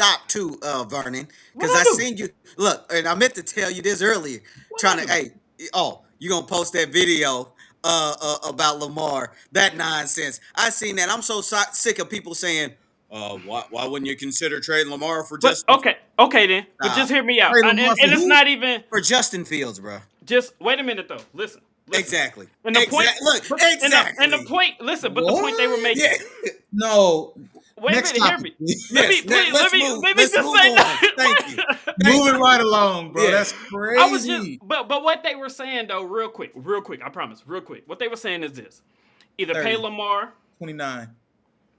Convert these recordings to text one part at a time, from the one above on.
stop too, Vernon, What because I I do? seen you. Look, and I meant to tell you this earlier. What I Trying to, do? hey, oh, you gonna post that video about Lamar? That nonsense. I seen that. I'm so sick of people saying, why wouldn't you consider trading Lamar for But Justin? okay then. But just Stop. hear me out. Trade And, Lamar and, for and it's who? not even For Justin Fields, bro. just wait a minute though. Listen. Exactly. And the point, Exactly. Look, but and the exactly. point. Listen, but the point they were What? Yeah. making. No. Wait a Next minute. Hear topic. me. Let me Yes. please. Let Let's me move. let me Let's just move say on. Thank you. that. Thank Moving you. right along, bro. Yeah. That's I was just, crazy. but what they were saying though, real quick. I promise, real quick. What they were saying is this: either 30, 29,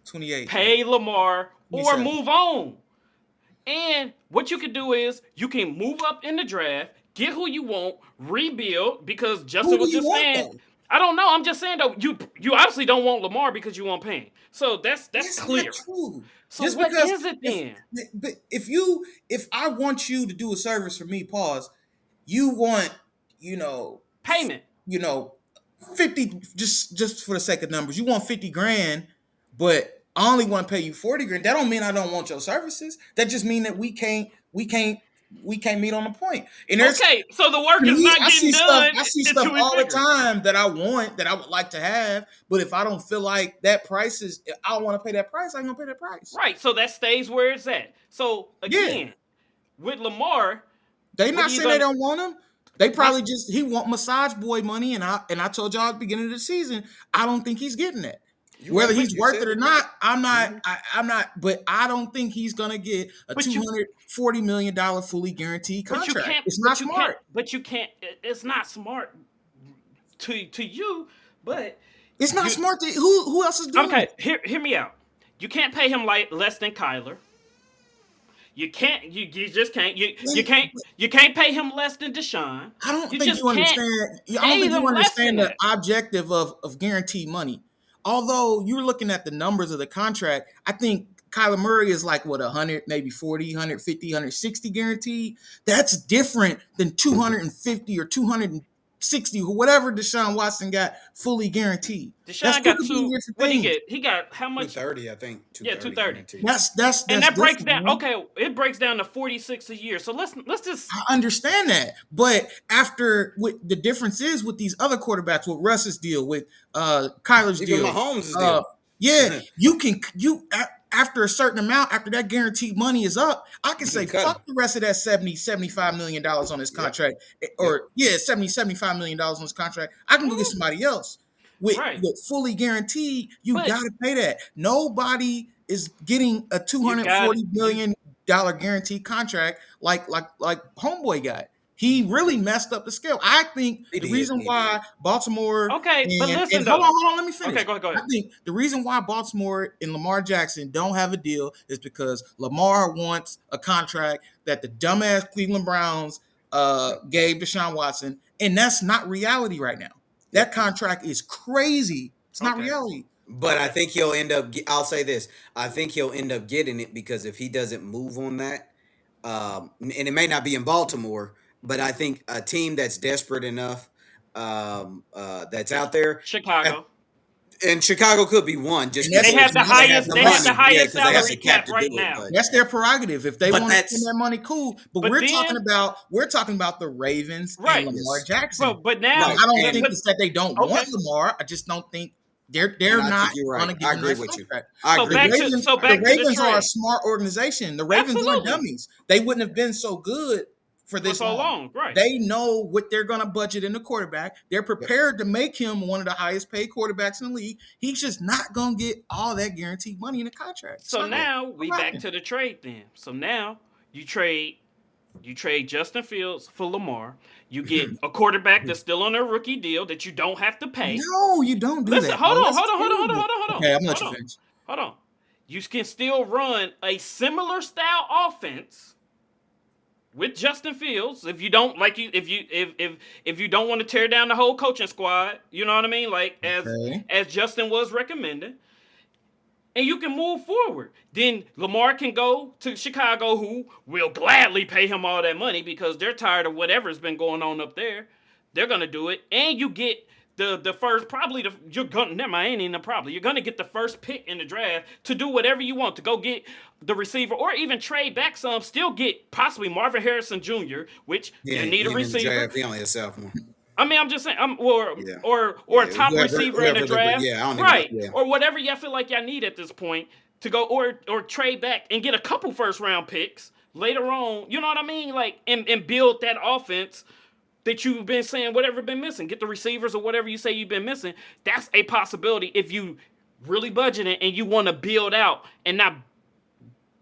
28, pay Lamar, or 27. move on. And what you can do is you can move up in the draft, get who you want, rebuild. Because Who Justin do was you just want saying, though? I don't know. I'm just saying though, you obviously don't want Lamar because you want Payne. So that's That's not clear. true. So Just what because is it if then? but if I want you to do a service for me, pause, you want, you know, Payment. you know, 50, just for the sake of numbers, you want 50 grand, but I only want to pay you 40 grand. That don't mean I don't want your services. That just mean that we can't meet on the point. And there's Okay, so the to work is me, not getting done I see stuff until we all the figure. time that I want, that I would like to have. But if I don't feel like that price is, I don't want to pay that price, I ain't gonna pay that price. Right, so that stays where it's at. So Yeah. again, with Lamar, They what not are you saying they gonna don't want him. They my probably just he want massage boy money, and I told y'all at the beginning of the season, I don't think he's getting that. You Whether right. but he's You worth said it or it. not, I'm not. Hmm. I'm not. But I don't think he's gonna get a but you $240 million fully guaranteed contract. It's not smart. but you can't it's not smart to you, but It's not you smart. Who else is doing okay, it? hear me out. You can't pay him like less than Kyler. You just can't you can't pay him less than Deshaun. I don't You think just you can't understand. I don't pay think you them less than understand the that. objective of guaranteed money. Although you're looking at the numbers of the contract, I think Kyler Murray is like what 100, maybe 40, 150, 160 guaranteed. That's different than 250 or 260 or whatever Deshaun Watson got fully guaranteed. That's Deshaun two got completely two. different What he things. get? He got how much? 230, I think. Yeah, two 230 30. guaranteed. And That's that breaks different, down. man. Okay, it breaks down to 46 a year. So let's just I understand that, but after with the difference is with these other quarterbacks, with Russ's deal, with Kyler's Even deal, Mahomes' uh, deal. yeah, after a certain amount, after that guaranteed money is up, I can You can say cut him. fuck the rest of that 70, $75 million on his Yep. contract, Yep. or yeah, 70, $75 million on his contract. I can go get somebody else with right. fully guaranteed. You But got to pay that. Nobody is getting a two you hundred got forty you million dollar guaranteed contract like Homeboy got. He really messed up the scale. I think He the did. reason He did. why Baltimore okay. But and listen hold on, though. hold on, let me Okay, finish. go I ahead. think the reason why Baltimore and Lamar Jackson don't have a deal is because Lamar wants a contract that the dumbass Cleveland Browns Yep. gave Deshaun Watson, and that's not reality right now. That Yep. contract is crazy. It's not Okay, reality. But I okay. think he'll end up. I'll say this. I think he'll end up getting it because if he doesn't move on that, and it may not be in Baltimore, but I think a team that's desperate enough, that's out there, uh, Chicago. and Chicago could be one just And They because have the they have highest. the They have the money. Yeah, highest because they have that's the salary cap cap to do right it. now. That's their prerogative. If they But want to spend that's that money, cool. But But we're talking then about the Ravens and right. Lamar yes, Jackson. But Now, now right, I don't think and it's that they don't want okay. Lamar. I just don't think they're and they're I not think you're right. going to give I him a agree nice with you. contract. I So agree The back with to you. Ravens, so I the back agree to with the you. Ravens are a trade. smart organization. The Ravens aren't Absolutely. dummies. They wouldn't have been so good for For this so long. long, right? They know what they're going to budget in the quarterback. They're Yep. prepared to make him one of the highest paid quarterbacks in the league. He's just not going to get all that guaranteed money in the contract. It's So not going Yeah. now we to back happen. to the trade then. So now you trade you trade Justin Fields for Lamar. You get a quarterback that's still on a rookie deal that you don't have to pay. No, you don't do Listen, that, bro. hold on, That's hold on, hold on, hold on, terrible. hold on, hold on, Okay, I'm gonna let hold you on, finish. hold on. You can still run a similar style offense with Justin Fields if you don't like you if you don't want to tear down the whole coaching squad, you know what I mean? Like Okay. as Justin was recommending, and you can move forward. Then Lamar can go to Chicago, who will gladly pay him all that money because they're tired of whatever's been going on up there. They're gonna do it, and you get the first probably the you're gonna never mind, ain't even a problem. You're gonna get the first pick in the draft to do whatever you want to go get the receiver or even trade back some. Still get possibly Marvin Harrison Jr., which you need a He in the receiver. draft. He only a sophomore. I mean, I'm just saying, Yeah. or a top Whoever, receiver in the draft, yeah, I don't even. right? Yeah. Or whatever y'all feel like y'all need at this point to go or trade back and get a couple first round picks later on. You know what I mean? Like and build that offense that you've been saying whatever been missing. Get the receivers or whatever you say you've been missing. That's a possibility if you really budget it and you want to build out and not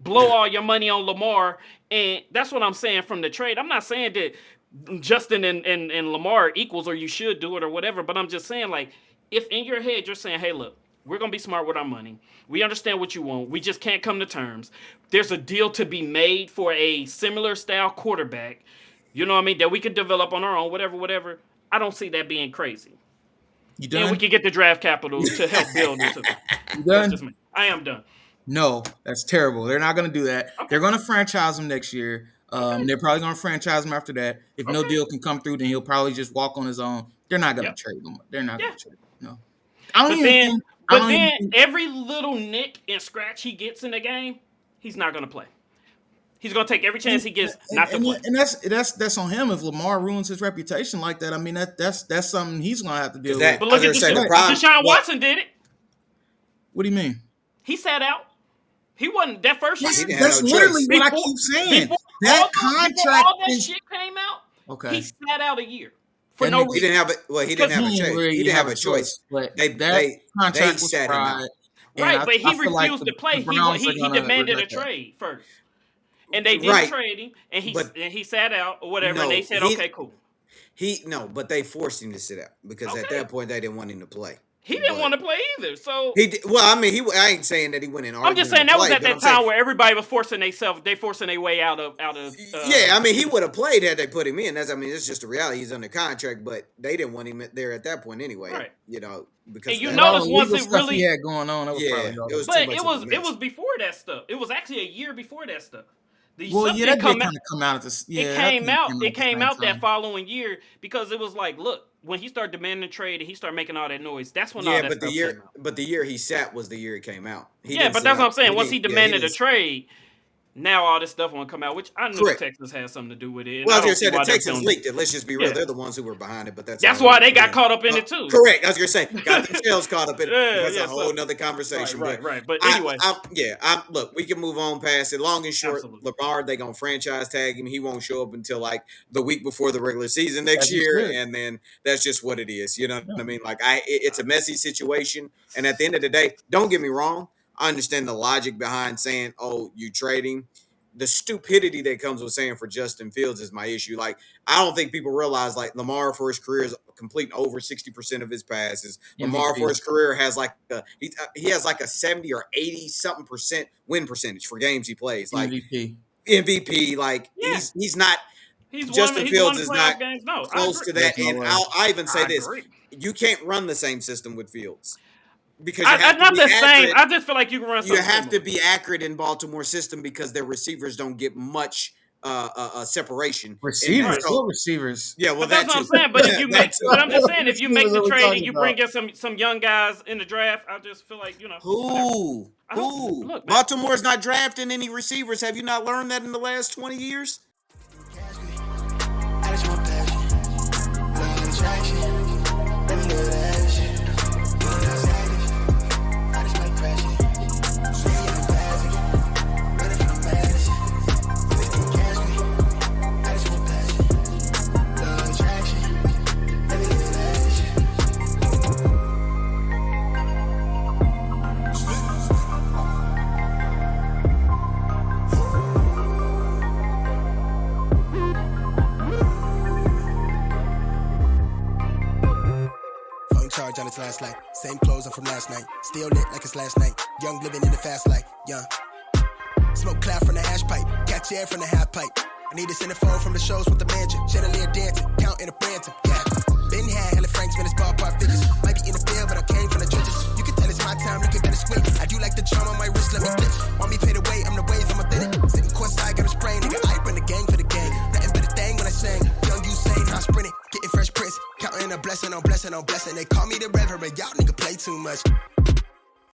blow all your money on Lamar. And that's what I'm saying from the trade. I'm not saying that Justin and Lamar equals or you should do it or whatever, but I'm just saying, like, if in your head you're saying, hey, look, we're going to be smart with our money. We understand what you want. We just can't come to terms. There's a deal to be made for a similar style quarterback, you know what I mean, that we could develop on our own, whatever. I don't see that being crazy. You done? And we could get the draft capital to help build into it. You That's done? just me. I am done. No, that's terrible. They're not going to do that. Okay. They're going to franchise him next year. They're probably going to franchise him after that. If no deal can come through, then he'll probably just walk on his own. They're not going to trade him. They're not going to trade him. No. But then every little nick and scratch he gets in the game, he's not going to play. He's going to take every chance he gets not to play. And that's on him. If Lamar ruins his reputation like that, I mean that's something he's going to have to deal with. But look at Deshaun Watson did it. What do you mean? He sat out. He wasn't that first year. That's literally what I keep saying. That contract all that shit came out. Okay. He sat out a year for no reason. He didn't have he didn't have a choice. He didn't have a choice. They sat him out. Right, but he refused to play. He demanded a trade first. And they didn't trade him, and he sat out or whatever, and they said, okay, cool. But they forced him to sit out because at that point they didn't want him to play. He didn't want to play either. So he did, well, I mean, I ain't saying that he went in. I'm just saying that was at that time where everybody was forcing their way out of. Yeah, I mean, he would have played had they put him in. It's just a reality. He's under contract, but they didn't want him there at that point anyway. Right. You know, because and you notice once it really he had going on, it was before that stuff. It was actually a year before that stuff. That did kind of come out at this. Yeah, it came out that following year because it was like, look, when he started demanding trade and he started making all that noise, that's when all that stuff came out. But the year he sat was the year it came out. But that's what I'm saying. Once he demanded a trade, now all this stuff won't come out, which I knew Texas had something to do with it. Well, I was going to say, the Texans leaked it. Let's just be real. They're the ones who were behind it, but that's why they got caught up in it, too. Correct. I was going to say, got themselves caught up in it. That's a whole nother conversation. Right. But anyway. Look, we can move on past it. Long and short, Lamar, they're going to franchise tag him. He won't show up until, like, the week before the regular season next year, and then that's just what it is. You know what I mean? Like, it's a messy situation, and at the end of the day, don't get me wrong, I understand the logic behind saying, oh, you trading. The stupidity that comes with saying for Justin Fields is my issue. Like, I don't think people realize, like, Lamar for his career is completing over 60% of his passes. MVP. Lamar for his career has like he has like a 70 or 80 something percent win percentage for games he plays. Like MVP. Like he's not. Justin Fields is not close to that. And I even say this: you can't run the same system with Fields. Because I just feel like you can run. You have to be accurate in Baltimore system because their receivers don't get much separation. Receivers, receivers. Yeah, well, that's what I'm saying. But if you make, I'm just saying, if you make the trade and you bring in some young guys in the draft, I just feel like who. Look, Baltimore's not drafting any receivers. Have you not learned that in the last 20 years? On its last night, same clothes I'm from last night, still lit like it's last night, young living in the fast life, young. Smoke cloud from the ash pipe, catch air from the half pipe. I need a centerfold from the shows with the mansion, chandelier dancing, counting a Branton, yeah. Been had hella Franks when it's ballpark figures, might be in the field but I came from the trenches. You can tell it's my time, look at better swing. I do like the charm on my wrist, let me glitch. Want me pay the way, I'm the wave, I'm authentic. Sitting courtside, got a sprain, nigga, I bring the gang for the gang. Nothing but a thing when I sang, young Usain, I sprinting, getting fresh prints, counting a blessing on blessing. blessing on blessing. They call me the reverend, y'all nigga play too much.